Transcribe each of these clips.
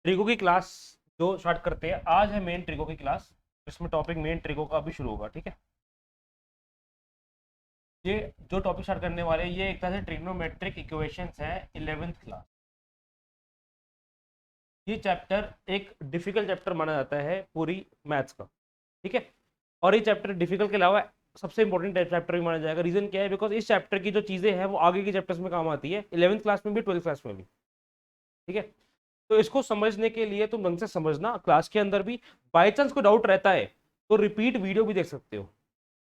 Trigo की class जो start करते हैं। आज है मेन ट्रिगो की क्लास। इसमें टॉपिक मेन ट्रिगो का अभी शुरू होगा, ठीक है। ये जो टॉपिक स्टार्ट करने वाले हैं ये एक तरह से ट्रिग्नोमेट्रिक इक्वेशंस है 11th क्लास। ये चैप्टर एक डिफिकल्ट चैप्टर माना जाता है पूरी मैथ्स का, ठीक है। और ये चैप्टर डिफिकल्ट के अलावा सबसे इंपॉर्टेंट चैप्टर भी माना जाएगा। रीजन क्या है? बिकॉज इस चैप्टर की जो चीजें हैं वो आगे के चैप्टर्स में काम आती है, 11th क्लास में भी 12th क्लास में भी, ठीक है। तो इसको समझने के लिए तुम ढंग से समझना, क्लास के अंदर भी बाई चांस कोई डाउट रहता है तो रिपीट वीडियो भी देख सकते हो।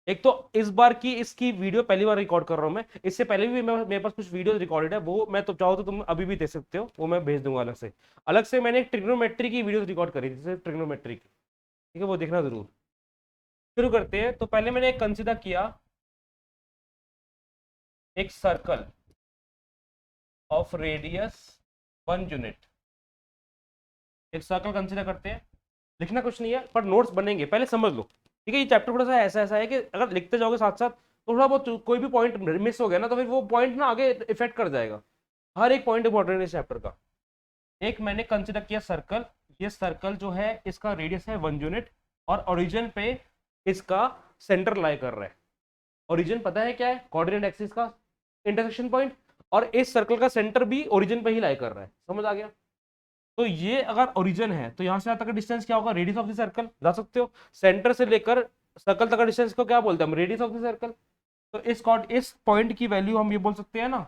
एक तो इस बार की इसकी वीडियो पहली बार रिकॉर्ड कर रहा हूं मैं, इससे पहले भी मेरे पास कुछ वीडियो रिकॉर्डेड है, वो मैं तो चाहो तो तुम अभी भी देख सकते हो, वो मैं भेज दूंगा अलग से मैंने एक ट्रिग्नोमेट्री की वीडियो रिकॉर्ड करी थी, जैसे ट्रिग्नोमेट्री की, ठीक है, वो देखना जरूर। शुरू करते हैं। तो पहले मैंने कंसिडर किया एक सर्कल ऑफ रेडियस 1 यूनिट। एक सर्कल कंसिडर करते हैं। लिखना कुछ नहीं है पर नोट्स बनेंगे, पहले समझ लो, ठीक है। ये चैप्टर थोड़ा सा ऐसा ऐसा है कि अगर लिखते जाओगे साथ साथ तो थोड़ा बहुत कोई भी पॉइंट मिस हो गया ना तो फिर वो पॉइंट ना आगे इफेक्ट कर जाएगा। हर एक पॉइंट इंपॉर्टेंट है इस चैप्टर का। एक मैंने कंसिडर किया सर्कल। ये सर्कल जो है इसका रेडियस है 1 यूनिट और ओरिजिन पे इसका सेंटर लाई कर रहा है। ओरिजिन पता है क्या है? कोऑर्डिनेट एक्सिस का इंटरसेक्शन पॉइंट। और इस सर्कल का सेंटर भी ओरिजिन पे ही लाई कर रहा है, समझ आ गया? तो ये अगर ओरिजिन है तो यहां से यहां तक का डिस्टेंस क्या होगा? रेडियस ऑफ द सर्कल, जा सकते हो। सेंटर से लेकर सर्कल तक का डिस्टेंस को क्या बोलते हैं हम? Radius of the circle. तो इस पॉइंट की वैल्यू हम ये बोल सकते हैं ना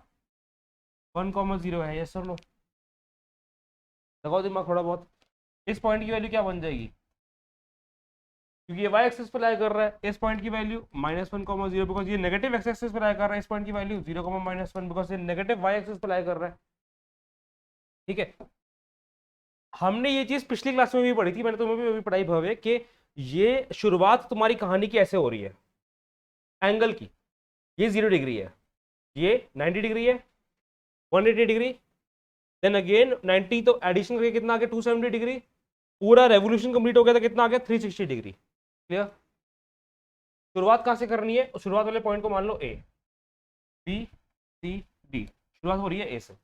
1,0 है। Yes sir no? लगाओ दिमाग थोड़ा बहुत। इस पॉइंट की वैल्यू क्या बन जाएगी? क्योंकि ये वाई एक्सिस पे लाई कर रहा है, इस पॉइंट की वैल्यू -1,0 बिकॉज ये नेगेटिव एक्स एक्सिस पे लाई कर रहा है। इस पॉइंट की वैल्यू 0,-1 बिकॉज ये नेगेटिव वाई एक्सिस पे लाई कर रहा है, ठीक है। हमने ये चीज पिछली क्लास में भी पढ़ी थी, मैंने तुम्हें भी अभी पढ़ाई भव्य, कि ये शुरुआत तुम्हारी कहानी की ऐसे हो रही है एंगल की। ये 0 डिग्री है, ये 90 डिग्री है, 180 डिग्री, देन अगेन 90, तो एडिशन करके कितना आ गया? 270 डिग्री। पूरा रेवोल्यूशन कंप्लीट हो गया था, कितना आ गया? 360 डिग्री। क्लियर? शुरुआत कहां से करनी है? शुरुआत वाले पॉइंट को मान लो ए, बी, सी, डी। शुरुआत हो रही है ए से।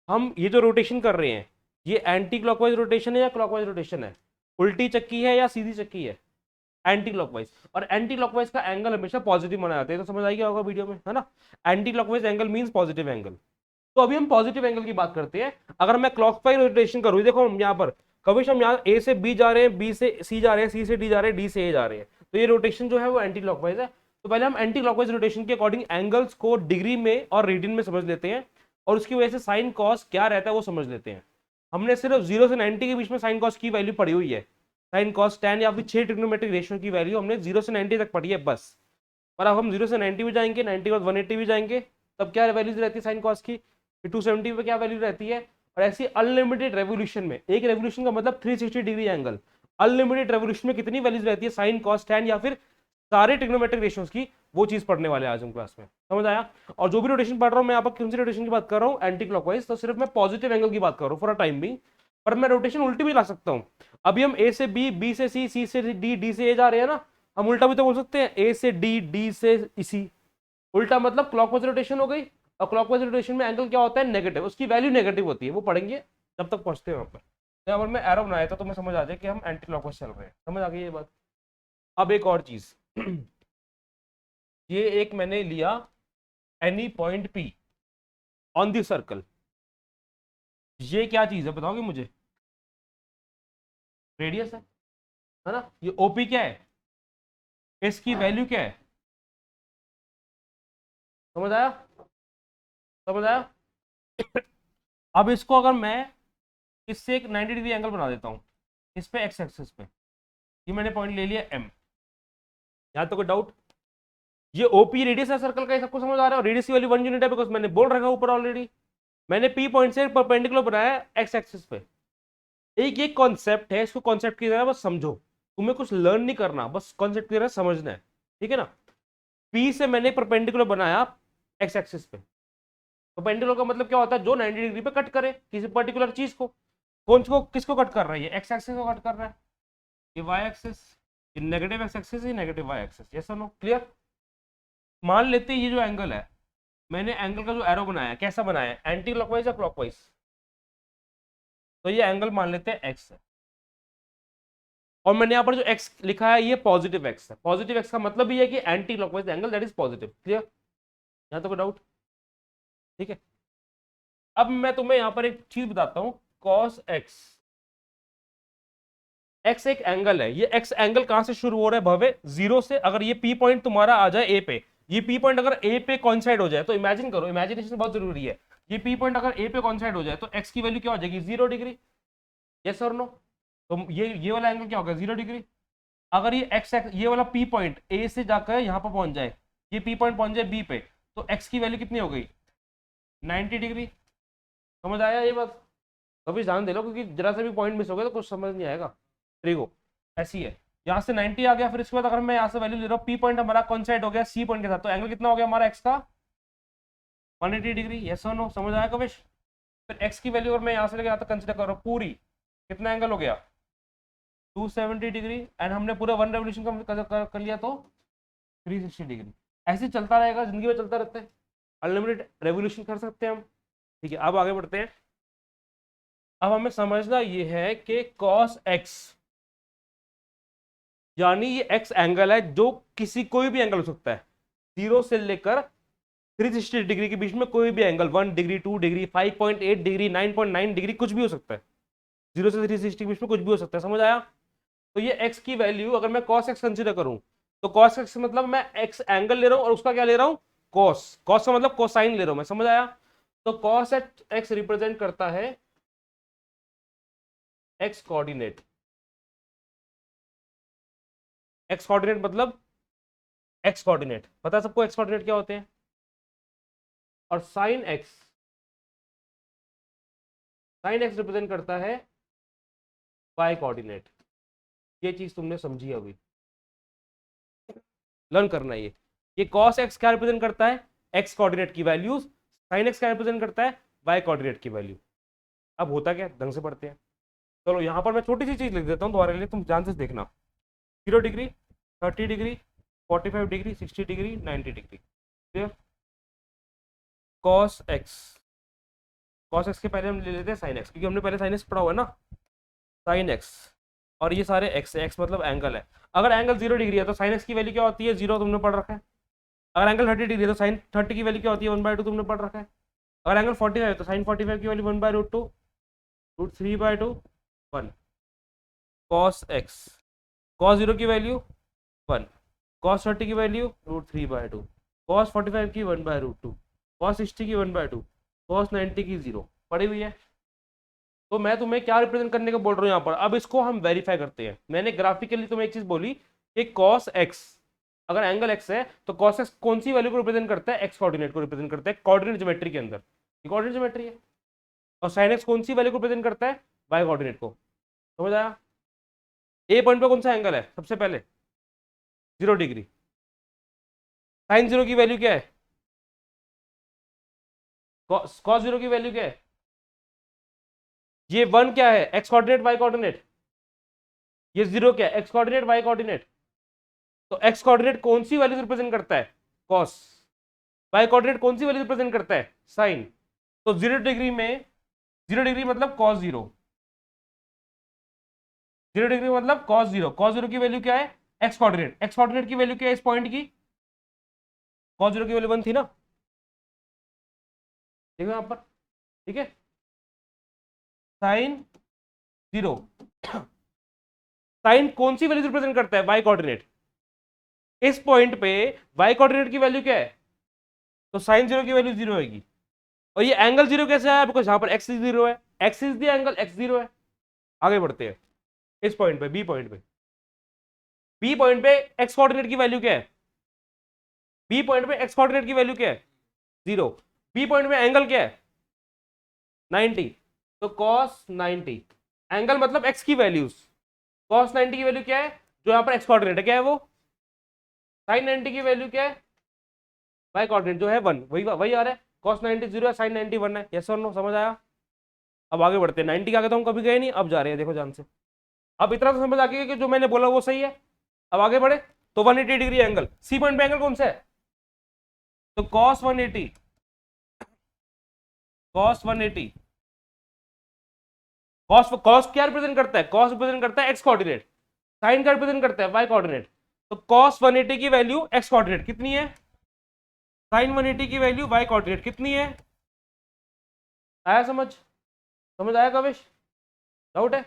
हम ये जो रोटेशन कर रहे हैं ये एंटी क्लॉकवाइज रोटेशन है या क्लॉकवाइज रोटेशन है? उल्टी चक्की है या सीधी चक्की है? Anti clockwise. और एंटी क्लॉकवाइज का एंगल हमेशा पॉजिटिव माना जाता है, तो समझ आई क्या होगा वीडियो में, है ना? Anti clockwise angle means positive angle. तो अभी हम पॉजिटिव एंगल की बात करते हैं। अगर मैं क्लॉकवाइज रोटेशन करूँ, देखो हम यहाँ पर कभी हम यहाँ ए से बी जा रहे हैं, बी से सी जा रहे हैं, सी से डी जा रहे हैं, डी से ए जा रहे हैं, तो ये रोटेशन जो है वो एंटी क्लॉकवाइज है। तो पहले हम एंटी क्लॉकवाइज रोटेशन के अकॉर्डिंग एंगल्स को डिग्री में और रेडियन में समझ लेते हैं, और उसकी वजह से साइन कॉस क्या रहता है वो समझ लेते हैं। हमने सिर्फ 0 से 90 के बीच में साइन कॉस की वैल्यू पढ़ी हुई है, साइन कॉस टेन या फिर 6 ट्रिग्नोमेट्रिक रेशियो की वैल्यू हमने 0 से 90 तक पढ़ी है बस। पर अब हम 0 से 90 भी जाएंगे, 90 के बाद 180 भी जाएंगे, तब क्या वैल्यूज रहती है साइन कॉस की? 270 पे क्या वैल्यू रहती है? और ऐसी अनलिमिटेड रेवोल्यूशन में, एक रेवोल्यूशन का मतलब 360 डिग्री एंगल, अनलिमिटेड रेवोल्यूशन में कितनी वैल्यूज रहती है साइन कॉस टेन या फिर सारे ट्रिग्नोमेट्रिक रेशियोज की? वो चीज पढ़ने वाले आज हम क्लास में, समझ आया? और जो भी रोटेशन पढ़ रहा हूं मैं, यहाँ पर कौन सी रोटेशन की बात कर रहा हूँ? Anti clockwise. तो सिर्फ मैं पॉजिटिव एंगल की बात कर रहा हूँ फॉर अ टाइम भी, पर मैं रोटेशन उल्टी भी ला सकता हूँ। अभी हम ए से बी, बी से सी, सी से डी, डी से ए जा रहे हैं ना, हम उल्टा भी तो बोल सकते हैं, ए से डी, डी से सी। उल्टा मतलब क्लॉकवाइज रोटेशन हो गई। और क्लॉकवाइज रोटेशन में एंगल क्या होता है? नेगेटिव, उसकी वैल्यू नेगेटिव होती है, वो पढ़ेंगे जब तक पहुंचते हैं वहां पर। यहाँ पर मैं एरो बनाया था तो मैं समझ आ जाए कि हम एंटी क्लॉकवाइज चल रहे हैं, समझ आ गई ये बात? अब एक और चीज ये एक मैंने लिया any point P on the circle. ये क्या चीज है बताओगे मुझे? रेडियस है ना? ये ओपी क्या है? इसकी वैल्यू क्या है? समझ आया? समझ आया? अब इसको अगर मैं इससे एक 90 डिग्री एंगल बना देता हूं, इस पे एक्स एक्सिस पे, ये मैंने पॉइंट ले लिया एम। यहां तो कोई डाउट? ये ओपी रेडियस है सर्कल का, ये सबको समझ आ रहा है? रेडियस की वैल्यू 1 यूनिट है बिकॉज मैंने बोल रखा ऊपर ऑलरेडी। मैंने पी पॉइंट से परपेंडिकुलर बनाया एक्स एक्सिस पे। एक ये कॉन्सेप्ट है, इसको कॉन्सेप्ट की तरह बस समझो, तुम्हें कुछ लर्न नहीं करना, बस कॉन्सेप्ट की तरह समझना है, ठीक है ना? पी से मैंने परपेंडिकुलर बनाया एक्स एक्सिस पे। परपेंडिकुलर का मतलब क्या होता है? जो 90 डिग्री पे कट करे किसी पर्टिकुलर चीज को। कौन को किसको कट कर रहा है? ये एक्स एक्सिस को कट कर रहा है, ये वाई एक्सिस, ये नेगेटिव एक्स एक्सिस, ये नेगेटिव वाई एक्सिस। यस और नो? क्लियर? मान लेते हैं ये जो एंगल है, मैंने एंगल का जो एरो बनाया कैसा बनाया है? एंटी क्लॉकवाइज या क्लॉकवाइज? तो ये एंगल मान लेते हैं एक्स है, और मैंने यहाँ पर जो एक्स लिखा है ये पॉजिटिव एक्स है। पॉजिटिव एक्स का मतलब ये है कि anti clockwise angle that is positive. Clear, यहाँ तो कोई डाउट? ठीक है, अब मैं तुम्हें यहाँ पर एक चीज बताता हूँ, कॉस एक्स। एक्स एक एंगल है, ये एक्स एंगल कहां से शुरू हो रहा है भवे? जीरो से। अगर ये पी पॉइंट तुम्हारा आ जाए ए पे, ये पी पॉइंट अगर ए पे कॉन्साइड हो जाए, तो इमेजिन करो, इमेजिनेशन बहुत जरूरी है। ये पी पॉइंट अगर ए पे कॉन्साइड हो जाए तो एक्स की वैल्यू क्या हो जाएगी? 0 डिग्री। यस और नो? तो ये वाला एंगल क्या होगा? 0 डिग्री। अगर ये एक्स ये वाला पी पॉइंट ए से जाकर यहाँ पर पहुंच जाए, ये पी पॉइंट पहुंच जाए बी पे, तो एक्स की वैल्यू कितनी हो गई? 90 डिग्री। समझ आया ये बात? कभी ध्यान दे लो, क्योंकि जरा सा भी पॉइंट मिस हो गया तो कुछ समझ नहीं आएगा। देखो ऐसी है, यहाँ से 90 आ गया, फिर इसके बाद अगर मैं यहाँ से वैल्यू ले रहा हूँ, पी पॉइंट हमारा कॉन्साइड हो गया सी पॉइंट के साथ, तो एंगल कितना हो गया हमारा एक्स का? 180 डिग्री। यस और नो? समझ आया कविश? फिर एक्स की वैल्यू अगर मैं यहाँ से लेकर यहाँ तक कंसिडर कर रहा हूँ पूरी, कितना एंगल हो गया? 270 डिग्री। एंड हमने पूरा 1 रेवोल्यूशन कर लिया तो 360 डिग्री। ऐसे चलता रहेगा, जिंदगी में चलता रहता है, अनलिमिटेड रेवोल्यूशन कर सकते हैं हम। ठीक है, अब आगे बढ़ते हैं। अब हमें समझना ये है कि cos x, यानी ये x एंगल है जो किसी कोई भी एंगल हो सकता है, 0 से लेकर 360 डिग्री के बीच में कोई भी angle, 1 degree, 2 degree, 5.8 degree, 9.9 degree, कुछ भी हो सकता है। 0 से 360 के बीच में कुछ भी हो सकता है। समझ आया? तो ये x की वैल्यू अगर मैं cos x कंसीडर करूं, तो cos x मतलब मैं x एंगल ले रहा हूं और उसका क्या ले रहा हूं? cos। cos का मतलब कोसाइन ले रहा हूं मैं। समझ आया? तो cos x रिप्रेजेंट करता है x कोऑर्डिनेट। x कोऑर्डिनेट मतलब x कोऑर्डिनेट, पता है सबको x कोऑर्डिनेट क्या होते हैं? और साइन x रिप्रेजेंट करता है y कोऑर्डिनेट। ये चीज तुमने समझी अभी, लर्न करना ये cos x क्या रिप्रेजेंट करता है? x कोऑर्डिनेट की वैल्यूज। sin x क्या रिप्रेजेंट करता है? y कोऑर्डिनेट की वैल्यू। अब होता क्या, ढंग से पढ़ते हैं। चलो यहां पर मैं छोटी सी चीज लिख देता हूं तुम्हारे लिए, तुम ध्यान से देखना। 0 degree, 30 degree, 45 degree, 60 degree, 90 degree. Clear? cos x के पहले हम ले लेते हैं sin x, क्योंकि हमने पहले sin x पढ़ा हुआ है ना। sin x, और ये सारे x है, x मतलब एंगल है। अगर एंगल 0 डिग्री है तो sin x की वैल्यू क्या होती है? 0, तुमने पढ़ रखा है। अगर एंगल 30 डिग्री है तो sin 30 की वैल्यू क्या होती है? 1/2, तुमने पढ़ रखा है। अगर एंगल 45 है तो sin 45 की वैल्यू 1/√2, √3/2, 1। cos x, cos 0 की वैल्यू 1, cos 30 की वैल्यू √3/2, cos 45 की 1/√2, cos 60 की 1/2, cos 90 की 0। पड़ी हुई है। तो मैं तुम्हें क्या रिप्रेजेंट करने को बोल रहा हूँ यहाँ पर? अब इसको हम वेरीफाई करते हैं। मैंने ग्राफिकली तुम्हें एक चीज बोली कि cos x, अगर एंगल x है तो cos x कौन सी वैल्यू को रिप्रेजेंट करता है? x कोऑर्डिनेट को रिप्रेजेंट करता है, कोऑर्डिनेट ज्योमेट्री के अंदर। ये कोऑर्डिनेट ज्योमेट्री है। और sin x कौन सी वैल्यू को रिप्रेजेंट करता है? y कोऑर्डिनेट को। समझ आया? ए पॉइंट पे कौन सा एंगल है सबसे पहले? 0 डिग्री। sin 0 की वैल्यू क्या है? cos 0 की वैल्यू क्या है? ये 1 क्या है? x coordinate, y coordinate. ये 0 क्या है? x coordinate, y coordinate. तो x कोऑर्डिनेट कौन सी वैल्यू रिप्रेजेंट करता है? cos। y कोऑर्डिनेट कौन सी वैल्यू रिप्रेजेंट करता है? sin। तो 0 डिग्री में, 0 डिग्री मतलब cos 0, 0 डिग्री मतलब cos 0। cos 0 की वैल्यू क्या है? x coordinate. x कोऑर्डिनेट की वैल्यू क्या है इस पॉइंट की? cos 0 की वैल्यू 1 थी ना? देखो यहां पर, ठीक है। sin 0, साइन कौन सी वैल्यू रिप्रेजेंट करता है? y coordinate. इस पॉइंट पे y कोऑर्डिनेट की वैल्यू क्या है? तो sin 0 की वैल्यू 0 होगी। और ये एंगल 0 कैसे आया? बिकॉज यहां पर x इज 0 है, x is the angle, x 0 है। आगे बढ़ते हैं इस पॉइंट पे, बी पॉइंट पे x कोऑर्डिनेट की वैल्यू क्या है? बी पॉइंट पे x कोऑर्डिनेट की वैल्यू क्या है? 0। बी पॉइंट में एंगल क्या है? 90। तो cos 90, एंगल मतलब x की वैल्यूज। cos 90 की वैल्यू क्या है जो यहां पर x कोऑर्डिनेट है? क्या है वो? sin 90 की वैल्यू क्या है? y कोऑर्डिनेट जो है 1, वही वही आ रहा है। cos 90 0 है, sin 90 1 है। यस और नो? समझ आया? अब आगे बढ़ते हैं। 90 के आगे तो हम कभी गए नहीं, अब जा रहे हैं, देखो ध्यान से। अब इतना तो समझ आ गया कि जो मैंने बोला वो सही है। अब आगे बढ़े तो 180 डिग्री एंगल, सी पॉइंट पे एंगल कौन सा है? तो cos 180, cos 180 कॉस कॉस क्या रिप्रेजेंट करता है, कॉस रिप्रेजेंट करता है एक्स कोऑर्डिनेट, साइन का रिप्रेजेंट करता है वाई कोऑर्डिनेट। तो कॉस 180 की वैल्यू एक्स कोऑर्डिनेट कितनी है, साइन 180 की वैल्यू वाई कोऑर्डिनेट कितनी है। आया समझ, समझ आया कविश, डाउट है?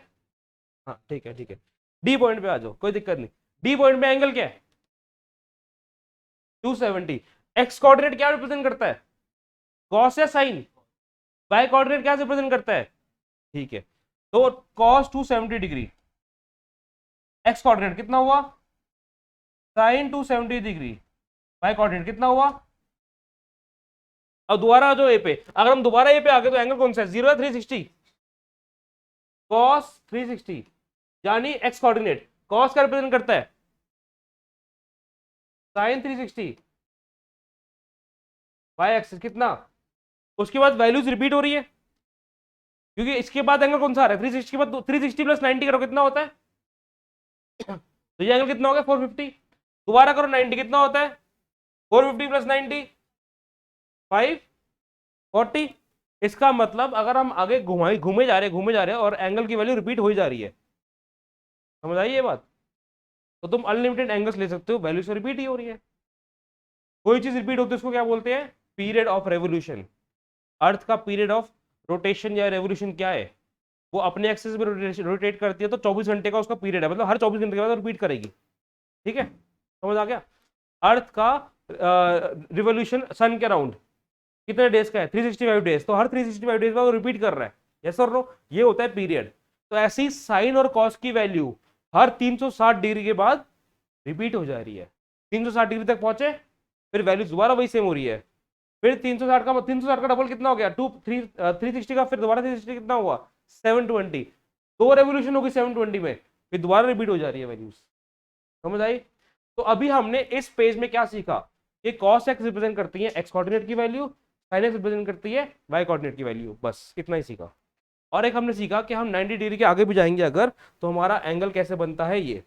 हाँ ठीक है ठीक है। डी पॉइंट पे आ जाओ, कोई दिक्कत नहीं। डी पॉइंट पे एंगल क्या है, 270। एक्स कोऑर्डिनेट क्या रिप्रेजेंट करता है, कॉस या साइन, वाई कोऑर्डिनेट क्या रिप्रेजेंट करता है, ठीक है। तो कॉस 270 डिग्री, एक्स कोऑर्डिनेट कितना हुआ, साइन 270 डिग्री, वाई कोऑर्डिनेट कितना हुआ। अब दोबारा जो ए पे, अगर हम दोबारा ए पे आ गए तो एंगल कौन सा है, 0 या 360, कॉस 360, यानी एक्स कोऑर्डिनेट कॉस का रिप्रेजेंट करता है साइन 360, वाई एक्सिस कितना। उसके बाद वैल्यूज रिपीट हो रही है, क्योंकि इसके बाद एंगल कौन सा आ रहा है, 360 के बाद 360 प्लस 90 करो कितना होता है तो ये एंगल कितना हो गया 450। दोबारा करो 90 कितना होता है, 450 प्लस 90 540। इसका मतलब अगर हम आगे घूमे जा रहे हैं और एंगल की वैल्यू रिपीट हो ही जा रही है, समझ आई ये बात। तो तुम अनलिमिटेड एंगल्स ले सकते हो, वैल्यू से रिपीट ही हो रही है। कोई चीज रिपीट होती है उसको क्या बोलते हैं, पीरियड ऑफ रेवोल्यूशन। अर्थ का पीरियड ऑफ रोटेशन या रेवोल्यूशन क्या है, वो अपने एक्सिस में रोटेट करती है, तो 24 घंटे का उसका पीरियड है, मतलब हर 24 घंटे के बाद रिपीट करेगी। ठीक है, समझ आ गया। अर्थ का रिवोल्यूशन सन के अराउंड कितने डेज का है, 365 डेज, तो हर 365 डेज में वो रिपीट कर रहा है, यस और नो, ये होता है पीरियड। तो ऐसी साइन और कॉस की वैल्यू हर 360 डिग्री के बाद रिपीट हो जा रही है। 360 डिग्री तक पहुंचे, फिर वैल्यू दोबारा वही सेम हो रही है, फिर 360 का डबल कितना हो गया 360 का, फिर दोबारा 360 कितना हुआ 720, दो रेवोल्यूशन होगी 720 में, फिर दोबारा रिपीट हो जा रही है वैल्यूज। समझ आई। तो अभी हमने इस पेज में क्या सीखा, कि कॉस एक्स रिप्रेजेंट करती है एक्स कोऑर्डिनेट की वैल्यू, साइन एक्स रिप्रेजेंट करती है वाई कोऑर्डिनेट की वैल्यू, बस इतना ही सीखा। और एक हमने सीखा कि हम 90 डिग्री के आगे भी जाएंगे अगर, तो हमारा एंगल कैसे बनता है। ये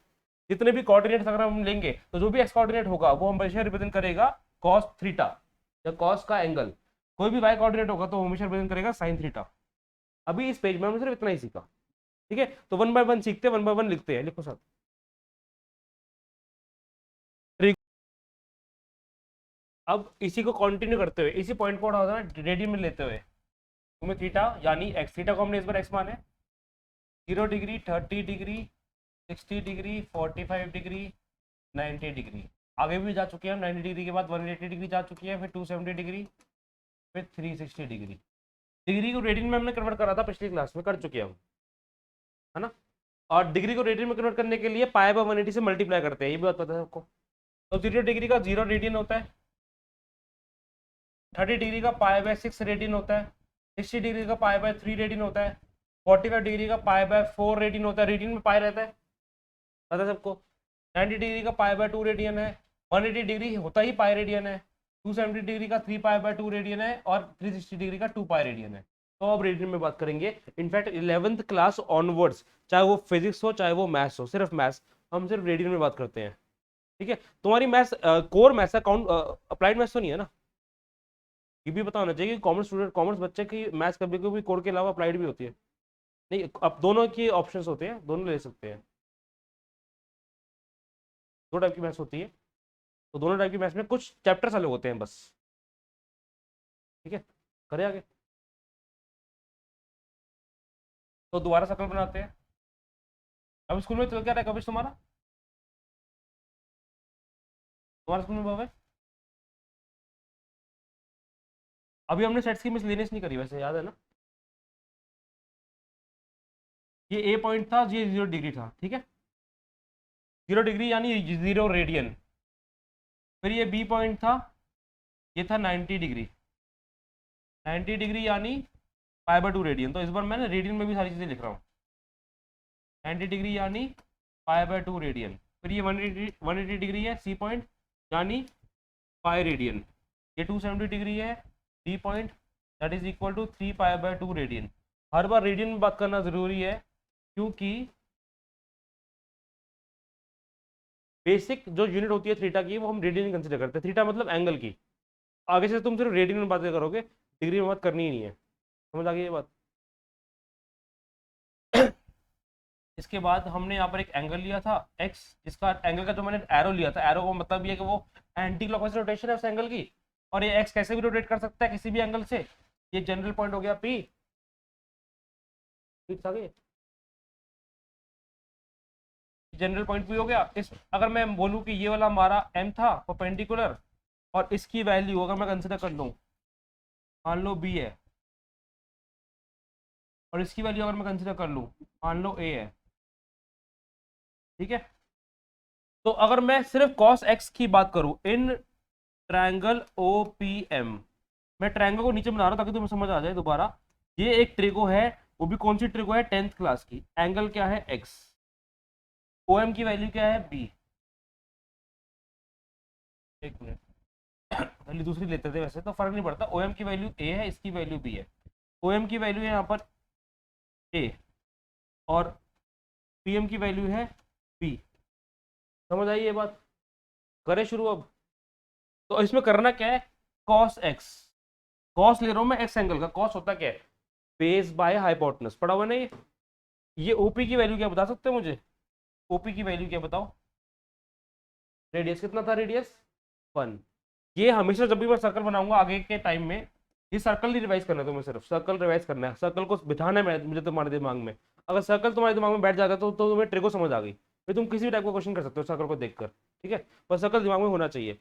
जितने भी कोऑर्डिनेट्स अगर हम लेंगे तो जो भी एक्स कोऑर्डिनेट होगा वो हमेशा रिप्रेजेंट करेगा कॉस थीटा या कॉस का एंगल, कोई भी वाई कोऑर्डिनेट होगा तो हमेशा रिप्रेजेंट करेगा साइन थीटा। अभी इस पेज में हमने सिर्फ इतना ही सीखा, ठीक है। तो 1 बाय 1 सीखते हैं, 1 बाय 1 लिखते हैं, लिखो साथ। अब इसी को कंटिन्यू करते हुए, इसी पॉइंट को उठाना रेडियन में लेते हुए, तुम्हें थीटा यानी एक्स, थीटा को हमने इस बार एक्स माने, 0 degree, 30 degree, 60 degree, 45 degree, 90 degree, आगे भी जा चुके हैं हम। 90 डिग्री के बाद 180 डिग्री जा चुकी है, फिर 270 डिग्री, फिर 360 डिग्री। डिग्री को रेडियन में हमने कन्वर्ट करा था पिछली क्लास में, कर चुके हैं हम, है ना। और डिग्री को रेडियन में कन्वर्ट करने के लिए पाई बाय 180 से मल्टीप्लाई करते हैं, ये भी बात पता है आपको। तो 0 डिग्री का 0 रेडियन होता है, 30 डिग्री का पाई बाय 6 रेडियन होता है, 60 डिग्री का पाई बाय 3 रेडियन होता है, 45 डिग्री का पाई बाय 4 रेडियन होता है, रेडियन में पाई रहता है, पता है सबको। 90 डिग्री का पाई बाय 2 रेडियन है, 180 डिग्री होता ही पाई रेडियन है, 270 डिग्री का 3 पाई बाय 2 रेडियन है, और 360 डिग्री का 2 पाई रेडियन है। तो अब रेडियन में बात करेंगे। इनफैक्ट 11th क्लास ऑनवर्ड्स, चाहे वो फिजिक्स हो चाहे वो मैथ्स हो, सिर्फ मैथ्स, हम सिर्फ रेडियन में बात करते हैं, ठीक है। तुम्हारी maths core maths account applied maths तो नहीं है ना, ये भी पता होना चाहिए कि कॉमर्स स्टूडेंट, कॉमर्स बच्चे की मैथ्स कभी कभी कोर के अलावा अप्लाइड भी होती है। नहीं, अब दोनों की ऑप्शंस होते हैं, दोनों ले सकते हैं, दो टाइप की मैथ्स होती है, तो दोनों टाइप की मैथ्स में कुछ चैप्टर्स अलग होते हैं बस, ठीक है। करें आगे, तो दोबारा सर्कल बनाते हैं। अब स्कूल में चल क्या रहा है कभी तुम्हारा, तुम्हारे स्कूल में बाबा अभी हमने सेट्स की मिसलेनियस नहीं करी वैसे, याद है ना। ये ए पॉइंट था, ये 0 डिग्री था, ठीक है, 0 डिग्री यानी 0 रेडियन। फिर ये बी पॉइंट था, ये था 90 डिग्री, 90 डिग्री यानी पाई बाय 2 रेडियन। तो इस बार मैं रेडियन में भी सारी चीज़ें लिख रहा हूँ, 90 डिग्री यानी पाई बाय 2 रेडियन। फिर ये 180 डिग्री है, सी पॉइंट यानी पाई रेडियन। ये 270 डिग्री है, D point, that is equal to 3 pi by 2 radian. हर बार रेडियन में बात करना जरूरी है, क्योंकि बेसिक जो यूनिट होती है थीटा की वो हम रेडियन कंसिडर करते हैं, थीटा मतलब एंगल की। आगे से तुम सिर्फ रेडियन में बातें करोगे, डिग्री में बात करनी ही नहीं है, समझ आ गई ये बात। इसके बाद हमने यहाँ पर एक एंगल लिया था एक्स, जिसका एंगल का जो मैंने एरो लिया था, एरो का मतलब ये है कि वो एंटी क्लॉकवाइज रोटेशन है उस एंगल की, और ये एक्स कैसे भी रोटेट कर सकता है किसी भी एंगल से। ये जनरल पॉइंट हो गया पी, ठीक है, जनरल पॉइंट पी हो गया। इस अगर मैं बोलूँ कि ये वाला हमारा एम था परपेंडिकुलर, और इसकी वैल्यू अगर मैं कंसिडर कर लूँ, मान लो बी है, और इसकी वैल्यू अगर मैं कंसिडर कर लूँ मान लो ए है, ठीक है। तो अगर मैं सिर्फ cos x की बात करूं in triangle O P M, मैं ट्रायंगल को नीचे बना रहा हूं ताकि तुम्हें समझ आ जाए दोबारा। ये एक ट्रिगो है, वो भी कौन सी ट्रिगो है, 10th क्लास की। एंगल क्या है x, ओ एम की वैल्यू क्या है b। एक मिनट, वैल्यू दूसरी लेते थे वैसे तो फर्क नहीं पड़ता। ओ एम की वैल्यू a है, इसकी वैल्यू b है। ओ एम की वैल्यू है यहाँ पर a, और पी एम की वैल्यू है b। समझ आई ये बात? करें शुरू अब। तो इसमें करना क्या है, cos x, cos ले रहा हूं मैं x एंगल का। cos होता क्या है, बेस बाय हाइपोटेनस, पढ़ा हुआ नहीं ये ओपी की वैल्यू क्या बता सकते हो मुझे, ओपी की वैल्यू क्या बताओ। रेडियस कितना था, रेडियस 1। ये हमेशा जब भी मैं सर्कल बनाऊंगा आगे के टाइम में, ये सर्कल नहीं रिवाइज करना है तुम्हें, सिर्फ सर्कल रिवाइज करना है, सर्कल को बिठाना है मुझे तुम्हारे दिमाग में। अगर सर्कल तुम्हारे दिमाग में बैठ जाएगा तो तुम्हें ट्रिको समझ आ गई, फिर तुम किसी भी टाइप का क्वेश्चन कर सकते हो सर्कल को देखकर, ठीक है। बस सर्कल दिमाग में होना चाहिए।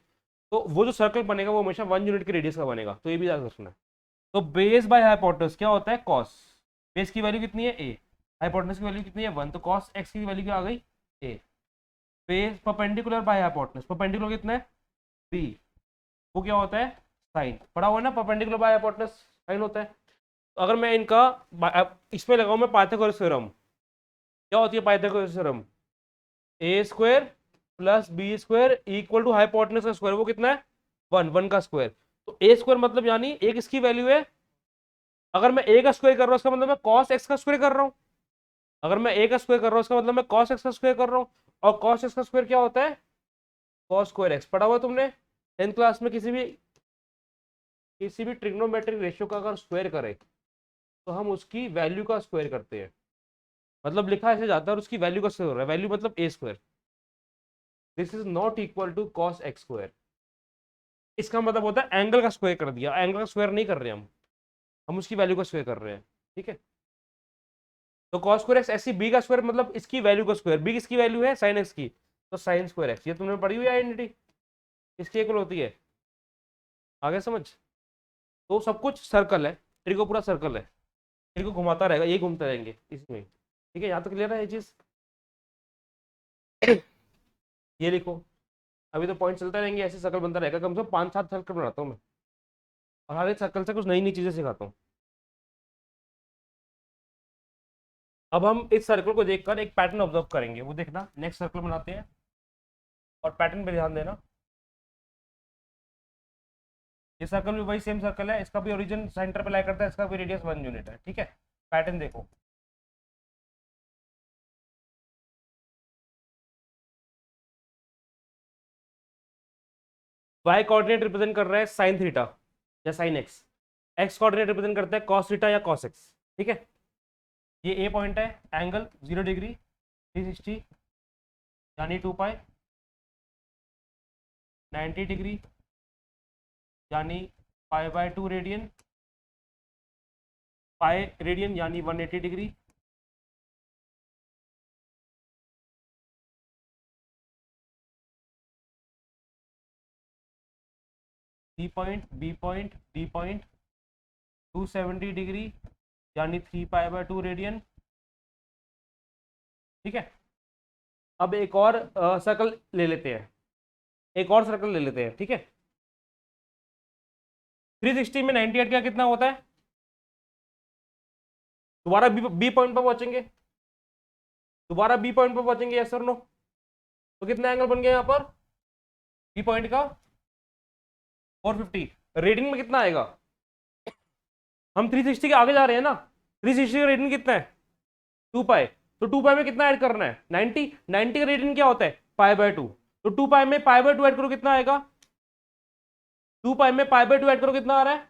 तो वो जो सर्कल बनेगा वो हमेशा 1 यूनिट के रेडियस का बनेगा, तो ये भी याद रखना है। तो बेस बाय हाइपोटेनस क्या होता है, कॉस। बेस की वैल्यू कितनी है, ए, हाइपोटेनस की वैल्यू कितनी है 1, तो कॉस एक्स की वैल्यू क्या आ गई, A. Base perpendicular by hypotenuse, perpendicular कितना है बी, वो क्या होता है साइन। पढ़ा हुआ है ना, परपेंडिकुलर बाय हाइपोटेनस साइन होता है। तो अगर मैं इनका इसमें लगाऊं मैं पाइथागोरस थ्योरम, क्या होती है Pythagoras theorem, A square plus B square equal to hypotenuse का स्क्वायर, वो कितना है 1, 1 का स्क्वायर। तो ए स्क्वायर मतलब यानी एक इसकी वैल्यू है, अगर मैं ए का स्क्वायर कर रहा हूँ इसका मतलब मैं कॉस एक्स का स्क्वायर कर रहा हूँ, अगर मैं ए का स्क्वायर कर रहा हूँ इसका मतलब मैं कॉस एक्स का स्क्वायर कर रहा हूँ। और कॉस एक्स का स्क्वायर क्या होता है, कॉस स्क्वायर एक्स। पढ़ा हुआ तुमने 10th क्लास में, किसी भी ट्रिग्नोमेट्रिक रेशियो का अगर स्क्वायर करे तो हम उसकी वैल्यू का स्क्वायर करते हैं, मतलब लिखा ऐसे जाता है और उसकी वैल्यू का स्क्वायर हो रहा है, वैल्यू मतलब A square. This is not equal to cos x square. इसका मतलब होता है एंगल का स्क्वायर कर दिया, एंगल का स्क्वायर नहीं कर रहे हम उसकी वैल्यू का स्क्वायर कर रहे हैं, ठीक है। तो कॉस स्क्वायर एक्स ऐसी बी का स्क्वायर मतलब इसकी वैल्यू का स्क्वायर, बी किसकी वैल्यू है साइन एक्स की, तो साइन स्क्वायर एक्स। ये तुमने पढ़ी हुई आइडेंटिटी, इसकी इक्वल होती है, आगे समझ। तो सब कुछ सर्कल है, ट्रिको पूरा सर्कल है, ट्रिको घुमाता रहेगा, ये घूमते रहेंगे इसमें, ठीक है। यहाँ तक क्लियर है ये चीज, ये लिखो। अभी तो पॉइंट चलते रहेंगे, ऐसे सर्कल बनता रहेगा, कम से कम 5-7 सर्कल बनाता हूँ मैं, और हर एक सर्कल से कुछ नई नई चीजें सिखाता हूँ। अब हम इस सर्कल को देखकर एक पैटर्न ऑब्जर्व करेंगे, वो देखना। नेक्स्ट सर्कल बनाते हैं और पैटर्न पे ध्यान देना। ये सर्कल भी वही सेम सर्कल है, इसका भी ओरिजिन सेंटर पे लाई करता है, इसका भी रेडियस 1 यूनिट है, ठीक है। पैटर्न देखो, वाई कोऑर्डिनेट रिप्रेजेंट कर रहा है साइन थीटा या sine x, x coordinate represent करता है कॉस थीटा या कॉस एक्स, ठीक है। ये ए पॉइंट है, एंगल 0 डिग्री 360 यानी 2 पाई, 90 डिग्री यानी π/2 रेडियन, पाई रेडियन यानी 180 degree, C point B point D point 270 degree यानी 3π/2 रेडियन, ठीक है। अब एक और सर्कल ले लेते हैं, एक और सर्कल ले लेते हैं, ठीक है। 360 में 98 का कितना होता है, दोबारा बी पॉइंट पर पहुंचेंगे, दोबारा बी पॉइंट पर पहुंचेंगे, यस और नो। तो कितना एंगल बन गया यहाँ पर बी पॉइंट का 450, रेडियन में कितना आएगा, हम 360 के आगे जा रहे हैं ना, 360 का रेडियन कितना है 2 पाई, तो 2 पाई में कितना ऐड करना है 90, 90 का रेडियन क्या होता है π/2, तो 2 पाई में π/2 ऐड करो कितना आएगा, 2 पाई में π/2 ऐड करो कितना आ रहा है,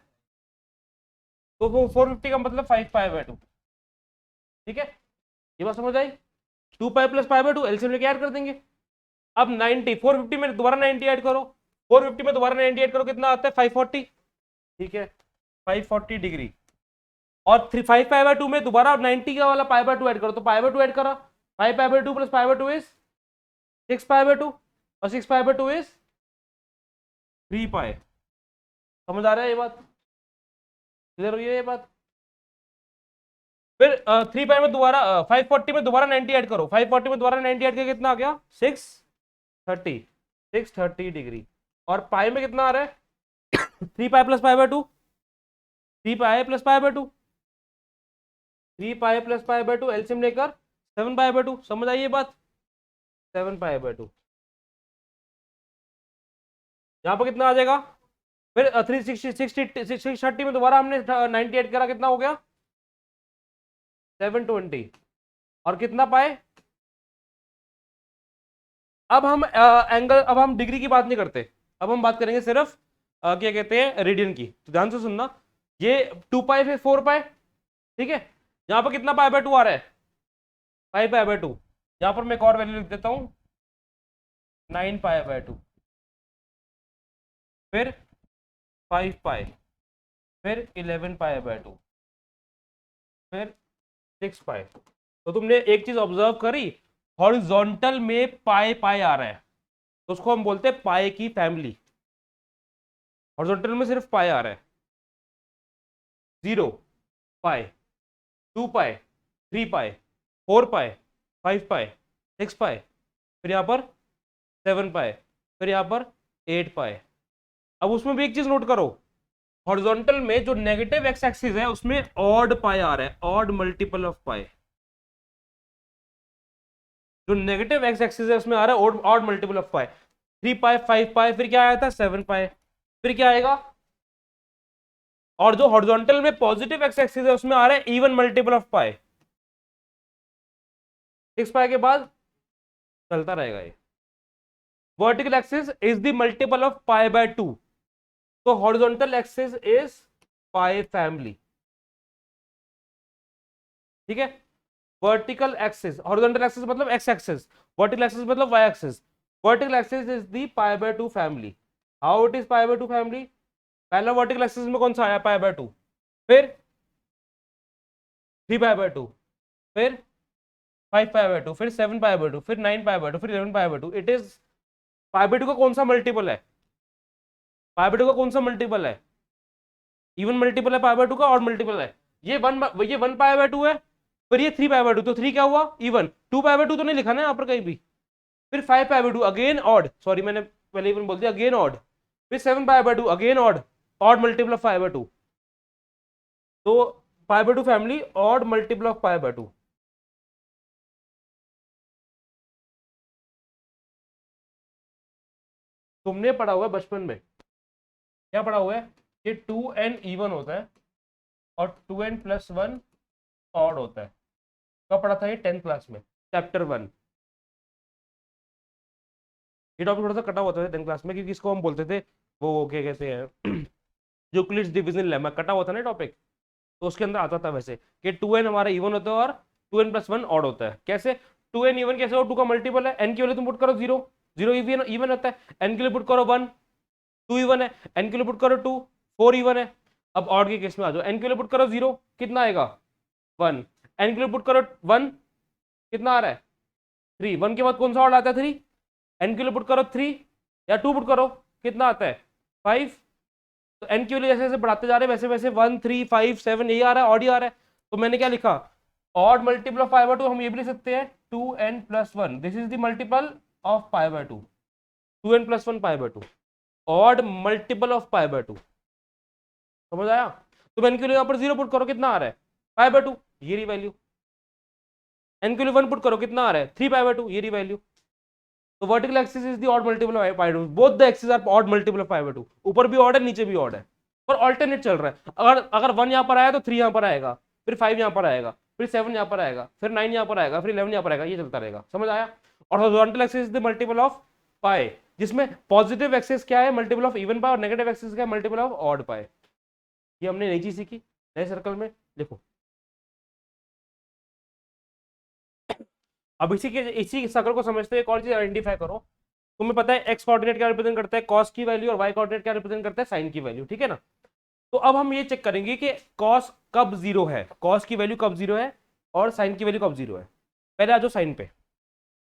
तो वो 450 का मतलब 5π/2, ठीक है। ये बात समझ आई। 2 pi plus pi by 2 LCM लेके ऐड कर देंगे। अब 90 450 में दोबारा 90 ऐड करो, 450 में दोबारा 90 ऐड करो, कितना आता है 540। ठीक है 540 डिग्री। और 5 पाई बाय 2 में दोबारा 90 का वाला पाई बाय 2 ऐड करो, तो पाई बाय 2 ऐड करा, 5 पाई by 2 plus pi by 2 is 6 pi by 2 और 6 पाई बाय 2 इज 3 पाई। समझ आ रहा है ये बात, क्लियर हुई है ये बात। फिर 3 पाई में दोबारा 540 में दोबारा 90 ऐड करो, 540 में दोबारा 90 ऐड करके कितना आ गया 630 डिग्री। और पाई में कितना आ रहा है 3 pi plus pi by 2, 3 pi plus pi by 2, 3 pi plus pi by 2 LCM लेकर 7 पाई बाय 2। समझ आई ये बात, 7 पाई बाय 2। यहाँ पर कितना आ जाएगा, फिर 630 में दोबारा हमने 90 ऐड करा, कितना हो गया 720। और कितना पाए, अब हम एंगल, अब हम डिग्री की बात नहीं करते, अब हम बात करेंगे सिर्फ क्या कहते हैं रेडियन की। तो ध्यान से सुनना, ये 2 पाई फिर 4 पाई, ठीक है। यहां पर कितना पाई बाय 2 आ रहा है 5 पाई बाय 2। यहां पर मैं एक और वैल्यू लिख देता हूं 9 पाई बाय 2, फिर 5 पाई, फिर 11 पाई बाय 2, फिर 6 पाई। तो तुमने एक चीज ऑब्जर्व करी, हॉरिजॉन्टल में पाई पाई आ रहा है, तो उसको हम बोलते हैं पाई की फैमिली। हॉरिजॉन्टल में सिर्फ पाई आ रहा है, 0 पाई, 2 पाई, 3 पाई, 4 पाई, 5 पाई, 6 पाई, फिर यहाँ पर 7 पाई, फिर यहाँ पर 8 पाई। अब उसमें भी एक चीज नोट करो, हॉरिजॉन्टल में जो नेगेटिव एक्स एक्सिस है उसमें ऑड पाई आ रहा है, ऑड मल्टीपल ऑफ पाई। जो नेगेटिव एक्स एक्सिस है उसमें आ रहा है ऑड मल्टीपल ऑफ पाई। 3 पाई, 5 पाई, फिर क्या आया था 7 पाई, फिर क्या आएगा। और जो हॉरिजॉन्टल में पॉजिटिव एक्स एक्सिस है उसमें आ रहा है even multiple of pi. 6 pi के बाद चलता रहेगा ये। Vertical axis is the multiple of pi by 2, तो horizontal axis is pi family. ठीक है, वर्टिकल एक्सिस, हॉरिजॉन्टल एक्सिस मतलब एक्स एक्सिस, वर्टिकल एक्सिस मतलब Y axis. Vertical axis is the pi by 2 family. How it is pi by 2 family, पहला vertical axis में कौन सा आया पाई बाय 2, फिर 3 पाई बाय 2, फिर 5 पाई बाय 2, फिर 7 पाई बाय 2, फिर 9 पाई बाय 2, फिर 11 पाई by 2। It is pi by 2 का कौन सा मल्टीपल है, पाई बाय 2 का कौन सा मल्टीपल है, इवन मल्टीपल है पाई बाय 2 का, और मल्टीपल है ये 1 पाई बाय 2 है, फिर ये 3 पाई बाय 2, तो 3 क्या हुआ इवन, 2 पाई बाय 2 तो नहीं लिखा ना यहाँ पर कहीं भी, फिर 5 पाई बाय 2 अगेन ऑड, सॉरी मैंने पहले इवन बोल दिया, अगेन ऑड, फिर 7 पाई by 2 again odd, odd multiple of pi by 2। तो pi by 2 family odd multiple of pi by 2। तुमने पढ़ा हुआ है बचपन में, क्या पढ़ा हुआ है कि 2n इवन होता है और 2n प्लस 1 ऑड होता है। कब पढ़ा था ये 10th क्लास में, चैप्टर 1। ये टॉपिक थोड़ा सा कटा हुआ था 10th क्लास में, क्योंकि इसको हम बोलते थे वो क्या कहते हैं यूक्लिड्स डिवीजन लेमा, कटा हुआ था ना टॉपिक, तो उसके अंदर आता था वैसे कि 2n हमारा इवन होता है और 2n प्लस 1 ऑड होता है। कैसे 2n इवन कैसे हो, 2 का मल्टीपल है, n के लिए तुम पुट करो 0, 0 इवन होता है, n के लिए पुट करो 1, 2 इवन है, n के लिए पुट करो 2, 4 इवन है। अब ऑड के केस में आ जाओ, n के लिए पुट करो 0, कितना आएगा 1, n के लिए पुट करो 1, कितना आ रहा है 3, 1 के बाद कौन सा ऑड आता है 3, n के लिए पुट करो 3 या 2 पुट करो, कितना आता है 5। तो n के लिए जैसे जैसे बढ़ाते जा रहे हैं वैसे वैसे 1 3 5 7 यही आ रहा है, ऑड ही आ रहा है। तो मैंने क्या लिखा, odd multiple of pi by 2 हम ये भी लिख सकते हैं 2n plus 1, this is the multiple of pi by 2, 2n plus 1 pi by 2, odd multiple of pi by 2। समझ आया। तो n के लिए यहाँ पर 0 पुट करो, कितना आ रहा है पाई बाय 2, ये रही वैल्यू। n के लिए 1 पुट करो, कितना आ रहा है 3 पाई बाय 2, ये रही वैल्यू। तो vertical axis is the odd multiple of pi by 2, both the axis are odd multiple of pi by 2, ऊपर भी ऑड है नीचे भी ऑड है, और ऑल्टरनेट चल रहा है। अगर 1 यहाँ पर आया तो 3 यहाँ पर आएगा, फिर 5 यहाँ पर आएगा, फिर 7 यहाँ पर आएगा, फिर 9 यहाँ पर आएगा, फिर 11 यहाँ पर आएगा, ये चलता रहेगा। समझ आया। और horizontal axis is the multiple of pi, जिसमें पॉजिटिव एक्सिस क्या है मल्टीपल ऑफ इवन पाई, और नेगेटिव एक्सिस क्या है मल्टीपल ऑफ ऑड पाई। ये हमने नई चीज सीखी नए सर्कल में, देखो। अब इसी सर्कल को समझते हुए एक और चीज आइडेंटिफाई करो। तुम्हें पता है एक्स कोऑर्डिनेट क्या रिप्रेजेंट करता है, कॉस की वैल्यू, और वाई कोऑर्डिनेट क्या रिप्रेजेंट करता है, साइन की वैल्यू, ठीक है ना। तो अब हम ये चेक करेंगे कि कॉस कब जीरो है, कॉस की वैल्यू कब जीरो है और साइन की वैल्यू कब जीरो है। पहले आ जाओ साइन पे।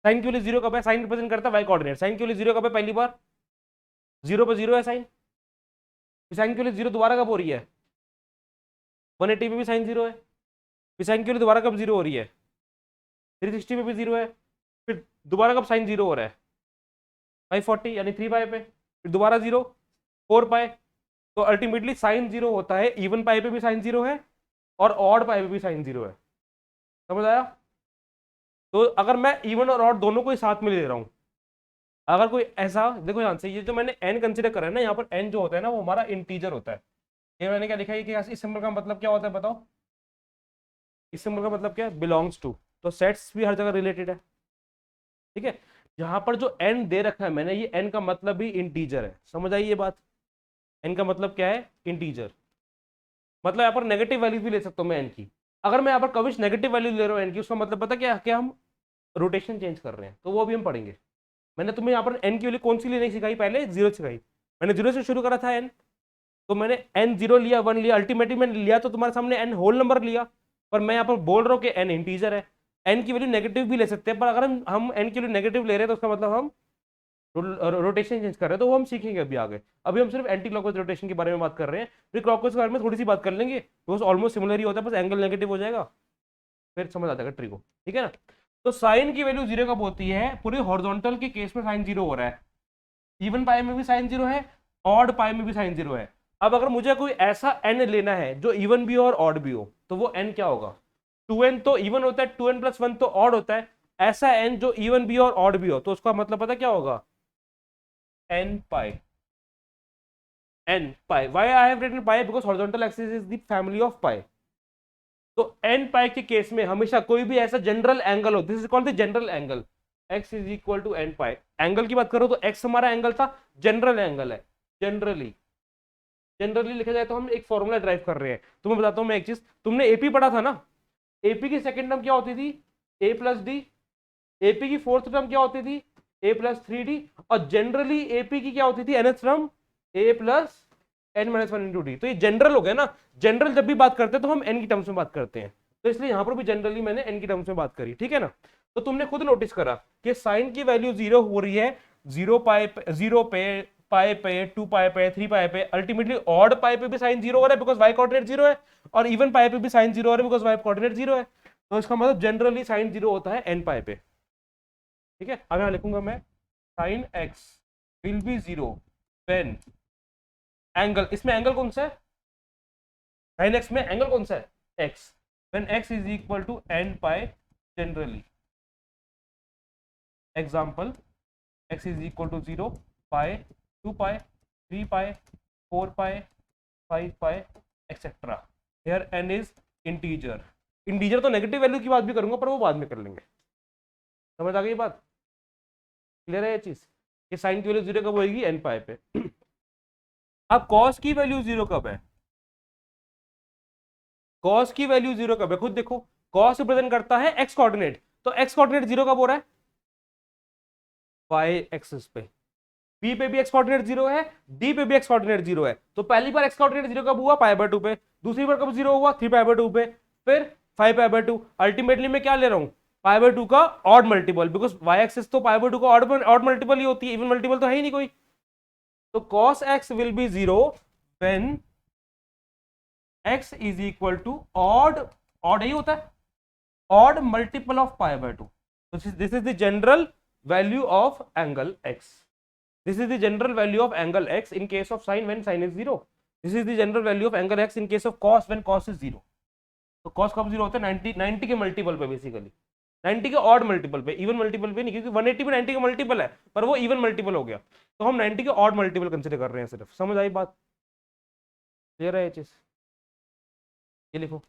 साइन की वैल्यू जीरो कब है, साइन रिप्रेजेंट करता है वाई कोऑर्डिनेट, साइन की वैल्यू जीरो कब है, पहली बार जीरो पे जीरो है साइन। साइन की वैल्यू जीरो दोबारा कब हो रही है, 180 में भी साइन जीरो है। फिर साइन की वैल्यू दोबारा कब जीरो हो रही है, 360 में भी जीरो है। फिर दोबारा कब साइन जीरो हो रहा है, 540 यानी 3 पाई पे। फिर दोबारा जीरो, 4 पाई। तो अल्टीमेटली साइन जीरो होता है, इवन पाई पे भी साइन जीरो है और ऑड पाई पे भी साइन जीरो है। समझ आया। तो अगर मैं इवन और ऑड दोनों को ही साथ में ले रहा हूं, अगर कोई ऐसा देखो ध्यान से, ये जो मैंने एन कंसिडर करा है ना, यहाँ पर एन जो होता है ना वो हमारा इंटीजर होता है। ये मैंने क्या लिखा है कि इस सिंबल का मतलब क्या होता है बताओ, इस सिंबल का मतलब क्या है, बिलोंग्स टू। तो सेट्स भी हर जगह रिलेटेड है, ठीक है। यहाँ पर जो एन दे रखा है मैंने, ये एन का मतलब भी इंटीजर है। समझ आई ये बात, एन का मतलब क्या है, इंटीजर। मतलब यहाँ पर नेगेटिव वैल्यूज भी ले सकता हूँ मैं एन की। अगर मैं यहाँ पर कभी नेगेटिव वैल्यू ले रहा हूँ एन की, उसका मतलब पता क्या क्या, हम रोटेशन चेंज कर रहे हैं, तो वो भी हम पढ़ेंगे। मैंने तुम्हें यहाँ पर एन की वैल्यू कौन सी लेनी सिखाई, पहले जीरो सिखाई। मैंने जीरो से शुरू करा था एन, तो मैंने एन जीरो लिया, वन लिया, अल्टीमेटली मैंने लिया तो तुम्हारे सामने एन होल नंबर लिया। पर मैं यहाँ पर बोल रहा हूँ कि एन इंटीजर है। एन की वैल्यू नेगेटिव भी ले सकते हैं, पर अगर हम एन की वैल्यू नेगेटिव ले रहे हैं तो उसका मतलब हम रोटेशन चेंज कर रहे हैं, तो वो हम सीखेंगे अभी आगे। अभी हम सिर्फ एंटी क्लॉकवाइज रोटेशन के बारे में बात कर रहे हैं, फिर क्लॉकवाइज के बारे में थोड़ी सी बात कर लेंगे, बिकॉज ऑलमोस्ट सिमिलर ही होता है, बस एंगल नेगेटिव हो जाएगा, फिर समझ आ जाएगा ट्री को, ठीक है ना। तो साइन की वैल्यू जीरो कब होती है, पूरी हॉरिजॉन्टल के केस में साइन जीरो हो रहा है, इवन पाई में भी साइन जीरो है, ऑड पाई में भी साइन जीरो है। अब अगर मुझे कोई ऐसा एन लेना है जो इवन भी हो और ऑड भी हो, तो वो एन क्या होगा, 2n तो इवन होता है, 2n प्लस 1 तो ऑड होता है। ऐसा एन जो इवन भी हो और ऑड भी हो, तो उसका मतलब पता क्या होगा, n pi. N pi, why I have written pi because horizontal axis is the family of pi. तो एन पाई के केस में हमेशा कोई भी ऐसा जनरल एंगल हो, this is called the general angle, x is equal to N pi. Angle की बात करो तो x हमारा एंगल था, जनरल एंगल है। जनरली जनरली लिखा जाए तो हम एक फॉर्मूला ड्राइव कर रहे हैं। तुम्हें बताता हूं मैं एक चीज, तुमने एपी पढ़ा था ना, एपी की सेकंड टर्म क्या होती थी, ए प्लस डी। एपी की फोर्थ टर्म क्या होती थी, ए प्लस 3d। और जनरली एपी की क्या होती थी, nth term a plus n minus one into d. तो ये जनरल हो गया ना, जनरल जब भी बात करते हैं तो हम एन की टर्म्स में बात करते हैं, तो इसलिए यहां पर भी जनरली मैंने एन की टर्म्स में बात करी, ठीक है ना। तो तुमने खुद नोटिस करा कि साइन की वैल्यू जीरो हो रही है, जीरो पे, पाई पे, 2 पाई पे, 3 पाई पे, अल्टीमेटली ऑड पाई पे भी साइन जीरो हो रहा है बिकॉज वाई कोऑर्डिनेट जीरो है, और इवन पाई पे भी साइन जीरो हो रहा है बिकॉज वाई कोऑर्डिनेट जीरो है। तो इसका मतलब जनरली साइन जीरो होता है एन पाई पे, ठीक है। अब यहां लिखूंगा मैं, sine x will be zero when angle, इसमें एंगल कौन सा है, साइन एक्स में एंगल कौन सा है, X, when X is equal to N pi generally. Example, X is equal to 0, pi, 2 pi, 3 pi, 4 pi, 5 pi, etcetera. Here N is integer. Integer तो negative value की बात भी करूंगा, पर वो बाद में कर लेंगे। समझ आ गई बात, क्लियर है ये चीज, कि साइन की वैल्यू जीरो कब होगी, एन पाई पे। अब कॉस की वैल्यू जीरो कब है, कॉस की वैल्यू जीरो कब है, खुद देखो। कॉस रिप्रेजेंट करता है एक्स कोऑर्डिनेट, तो एक्स कोऑर्डिनेट जीरो कब हो रहा है, वाई एक्सिस पे। बी पे भी एक्स कोऑर्डिनेट जीरो है, डी पे भी एक्स कोऑर्डिनेट जीरो है। तो पहली बार एक्स कोऑर्डिनेट जीरो कब हुआ, पाई बाय 2 पे। दूसरी बार कब जीरो हुआ, 3 पाई बाय 2 पे। फिर 5 पाई बाय 2। अल्टीमेटली मैं क्या ले रहा हूं, पाई बाय 2 का odd multiple, because Y axis तो पाई बाय 2 का ऑड मल्टीपल ही होती है, इवन मल्टीपल तो है ही नहीं कोई। तो cos x will be zero when x is equal to odd, odd ही होता है, odd multiple of pi by 2। This is the general value of angle x। This is the general value of angle x in case of sin when sin is 0. This is the general value of angle x in case of cos when cos is 0. तो cos कब 0 होता है, 90 के multiple पे, basically 90 के odd multiple पे, even multiple पे नहीं, क्योंकि 180 में 90 का मल्टीपल है, पर वो इवन मल्टीपल हो गया। तो हम 90 के ऑड मल्टीपल कंसिडर कर रहे हैं सिर्फ। समझ आई बात, क्लियर है ये चीज, ये लिखो।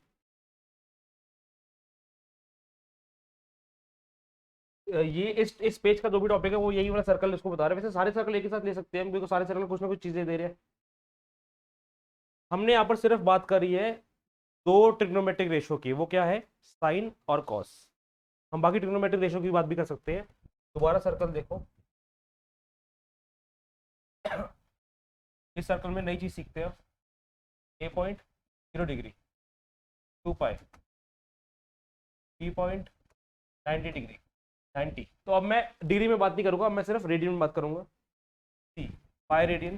ये इस पेज का जो भी टॉपिक है वो यही वाला सर्कल इसको बता रहे हैं। वैसे सारे सर्कल एक ही साथ ले सकते हैं, बिकॉज सारे सर्कल कुछ ना कुछ चीजें दे रहे हैं। हमने यहाँ पर सिर्फ बात करी है दो ट्रिग्नोमेट्रिक रेशियो की, वो क्या है, साइन और कॉस। हम बाकी ट्रिग्नोमेट्रिक रेशियो की बात भी कर सकते हैं। दोबारा सर्कल देखो, इस सर्कल में नई चीज सीखते हैं। ए पॉइंट 0 डिग्री, 2 पाई, बी पॉइंट 90 डिग्री, 90। तो अब मैं डिग्री में बात नहीं करूंगा, मैं सिर्फ रेडियन में बात करूंगा। C pi radian,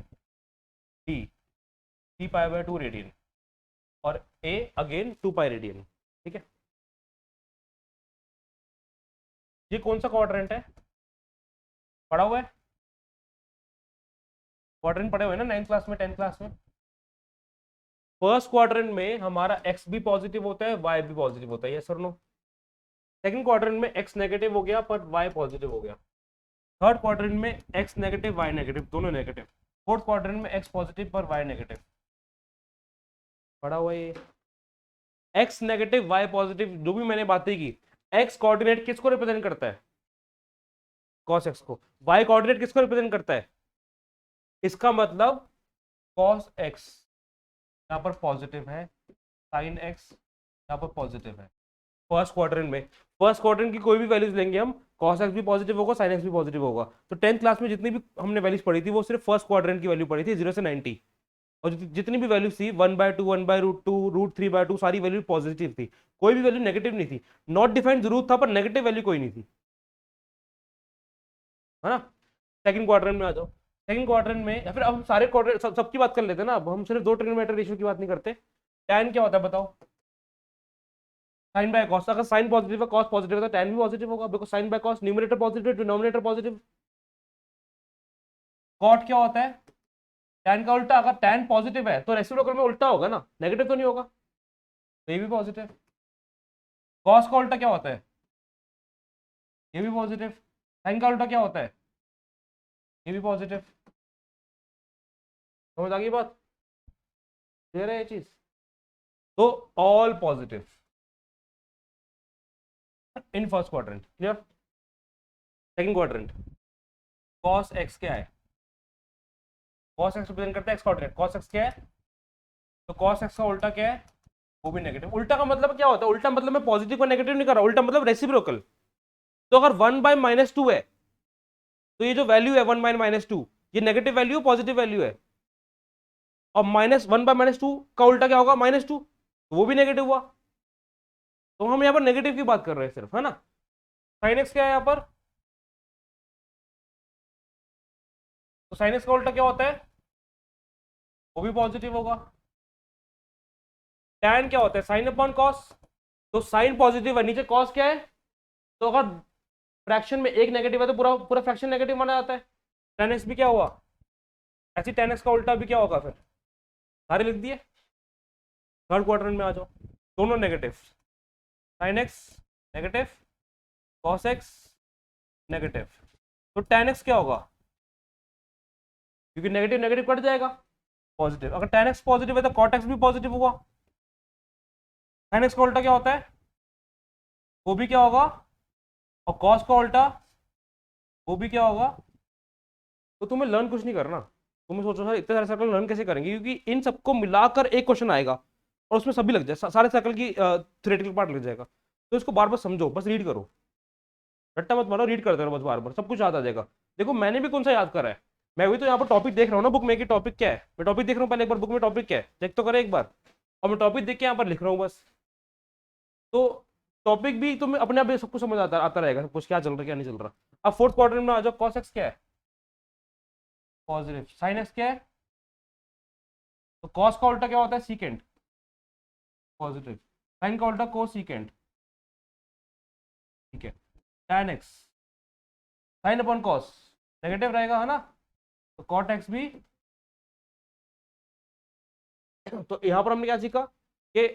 D C pi by 2 radian, और ए अगेन 2 पाई रेडियन। ठीक है, ये कौन सा क्वाड्रेंट है, पढ़ा हुआ है? क्वाड्रेंट पढ़े हुए ना 9th क्लास में, 10th क्लास में। फर्स्ट क्वाड्रेंट में हमारा एक्स भी पॉजिटिव होता है, वाई भी पॉजिटिव होता है, यस और नो। सेकंड क्वाड्रेंट में एक्स नेगेटिव हो गया पर वाई पॉजिटिव हो गया। थर्ड क्वाड्रेंट में एक्स नेगेटिव वाई नेगेटिव, दोनों नेगेटिव। फोर्थ क्वाड्रेंट में एक्स पॉजिटिव पर वाई नेगेटिव। पढ़ा हुआ ये एक्स नेगेटिव वाई पॉजिटिव, जो भी मैंने बातें की। एक्स कोऑर्डिनेट किसको रिप्रेजेंट करता है, कॉस एक्स को। वाई कोऑर्डिनेट किसको रिप्रेजेंट करता है, इसका मतलब कॉस एक्स यहाँ पर पॉजिटिव है, साइन एक्स यहाँ पर पॉजिटिव है। फर्स्ट क्वाड्रेंट में, फर्स्ट क्वाड्रेंट की कोई भी वैल्यूज लेंगे हम, कॉस एक्स भी पॉजिटिव होगा, साइन एक्स भी पॉजिटिव होगा। तो 10th क्लास में जितनी भी हमने वैल्यूज पढ़ी थी वो सिर्फ फर्स्ट क्वाड्रेंट की वैल्यू पढ़ी थी, 0 से 90। और जितनी भी वैल्यूज थी 1/2, 1/√2, √3/2, सारी वैल्यू पॉजिटिव थी, कोई भी वैल्यू नेगेटिव नहीं थी। नॉट डिफाइंड जरूर था पर नेगेटिव वैल्यू कोई नहीं थी, है ना। सेकंड क्वाड्रेंट में आ जाओ। सेकंड क्वाड्रेंट में, या फिर अब हम सारे क्वाड्रेंट सबकी बात कर लेते हैं ना, अब हम सिर्फ दो ट्रिग्नोमेट्रिक रेशियो की बात नहीं करते। टैन क्या होता है बताओ, साइन बाय कॉस। अगर साइन पॉजिटिव है कॉस पॉजिटिव है तो टैन भी पॉजिटिव होगा, because sine by cos numerator positive denominator positive. Cot क्या होता है, टैन का उल्टा। अगर टैन पॉजिटिव है तो रेसिप्रोकल में उल्टा होगा ना, नेगेटिव तो नहीं होगा, तो ये भी पॉजिटिव। कॉस का उल्टा क्या होता है, ये भी पॉजिटिव। साइन का उल्टा क्या होता है, ये भी पॉजिटिव। समझ आ गई बात, क्लियर है ये चीज। तो all positive in first quadrant, clear. Second quadrant, cos x क्या है, कॉस एक्स रिप्रेजेंट करता है एक्स कोऑर्डिनेट। कॉस एक्स क्या है, तो कॉस एक्स का उल्टा क्या है, वो भी नेगेटिव। उल्टा का मतलब क्या होता है, उल्टा मतलब मैं पॉजिटिव को नेगेटिव नहीं कर रहा, उल्टा मतलब रेसिप्रोकल। तो अगर 1/-2 है तो ये जो वैल्यू है 1/-2, ये नेगेटिव वैल्यू है पॉजिटिव वैल्यू है। और -1/-2 का उल्टा क्या होगा, -2, तो वो भी नेगेटिव हुआ। तो हम यहाँ पर नेगेटिव की बात कर रहे हैं सिर्फ, है ना। साइन एक्स क्या है यहाँ पर, तो साइन एक्स का उल्टा क्या होता है, वो भी पॉजिटिव होगा। टैन क्या होता है, साइन अपॉन कॉस, तो साइन पॉजिटिव है, नीचे कॉस क्या है। तो अगर फ्रैक्शन में एक नेगेटिव है तो पूरा पूरा फ्रैक्शन नेगेटिव माना जाता है। tan x भी क्या हुआ, ऐसी tan x का उल्टा भी क्या होगा, फिर सारे लिख दिए। थर्ड क्वाड्रेंट में आ जाओ, दोनों negative. sin x negative, cos x negative, तो tan x क्या होगा, क्योंकि नेगेटिव नेगेटिव कट जाएगा, पॉजिटिव। अगर tan x पॉजिटिव है तो cot x भी पॉजिटिव हुआ। sin x का उल्टा क्या होता है, वो भी क्या होगा, और cos का उल्टा वो भी क्या होगा। तो तुम्हें लर्न कुछ नहीं करना, तुम्हें सोचो सर इतने सारे सर्कल लर्न कैसे करेंगे, क्योंकि इन सबको मिलाकर एक क्वेश्चन आएगा और उसमें सभी लग जाए, सारे सर्कल की थ्योरेटिकल पार्ट लग जाएगा। तो इसको बार बार समझो, बस रीड करो, रट्टा मत मारो, रीड करते रहो बस, बार बार सब कुछ याद आ जाएगा। देखो मैंने भी कौन सा याद करा है, मैं भी तो यहाँ पर टॉपिक देख रहा हूँ ना बुक में कि टॉपिक क्या है। मैं टॉपिक देख रहा हूँ, पहले एक बार बुक में टॉपिक क्या है चेक तो करे एक बार, और मैं टॉपिक देख के यहाँ पर लिख रहा हूँ बस। तो टॉपिक भी तुम्हें अपने आप सब कुछ समझ आता रहेगा, सब कुछ क्या चल रहा है क्या नहीं चल रहा। अब फोर्थ क्वाड्रेंट में आ जाओ, cos x क्या है, पॉजिटिव। साइन एक्स क्या है, तो कॉस का उल्टा क्या होता है, सीकेंट, पॉजिटिव। साइन का उल्टा को सीकेंट, ठीक है। tan x sine upon cos negative रहेगा, है ना, तो कॉट एक्स भी। तो यहां पर हमने क्या सीखा कि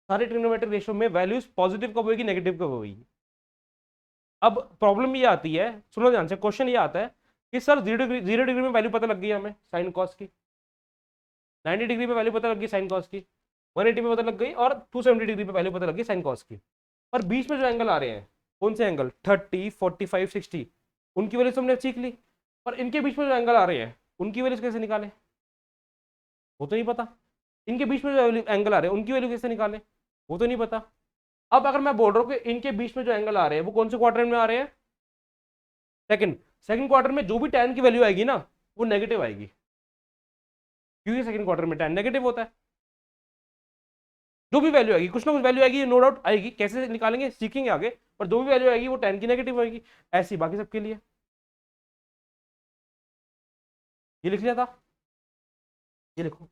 सारे ट्रिग्नोमेट्रिक रेशियो में वैल्यूज पॉजिटिव कब होगी, नेगेटिव कब होगी। अब प्रॉब्लम ये आती है, सुनो ध्यान से, क्वेश्चन ये आता है कि सर 0 डिग्री में वैल्यू पता लग गई हमें साइन कॉस की, 90 डिग्री में वैल्यू पता लग गई साइन कॉस की, 180 में पता लग गई, और 270 डिग्री पे वैल्यू पता लग गई साइन कॉस की। पर बीच में जो एंगल आ रहे हैं, कौन से एंगल, 30, 45, 60, उनकी वैल्यू हमने सीख ली। पर इनके बीच में जो एंगल आ रहे हैं उनकी वैल्यू कैसे निकालें, वो तो नहीं पता। इनके बीच में जो एंगल आ रहे हैं उनकी वैल्यू कैसे निकालें, वो तो नहीं पता। अब अगर मैं बोल रहा हूँ कि इनके बीच में जो एंगल आ रहे हैं वो कौन से क्वार्टर में आ रहे हैं? सेकंड। सेकंड क्वार्टर में जो भी tan की वैल्यू आएगी ना वो नेगेटिव आएगी, क्योंकि सेकंड क्वार्टर में tan नेगेटिव होता है। जो भी वैल्यू आएगी, कुछ ना कुछ वैल्यू आएगी, नो डाउट आएगी, कैसे निकालेंगे सीखेंगे आगे, पर जो भी वैल्यू आएगी वो tan की नेगेटिव आएगी। ऐसी बाकी सबके लिए। ये लिख लिया था, ये लिखो।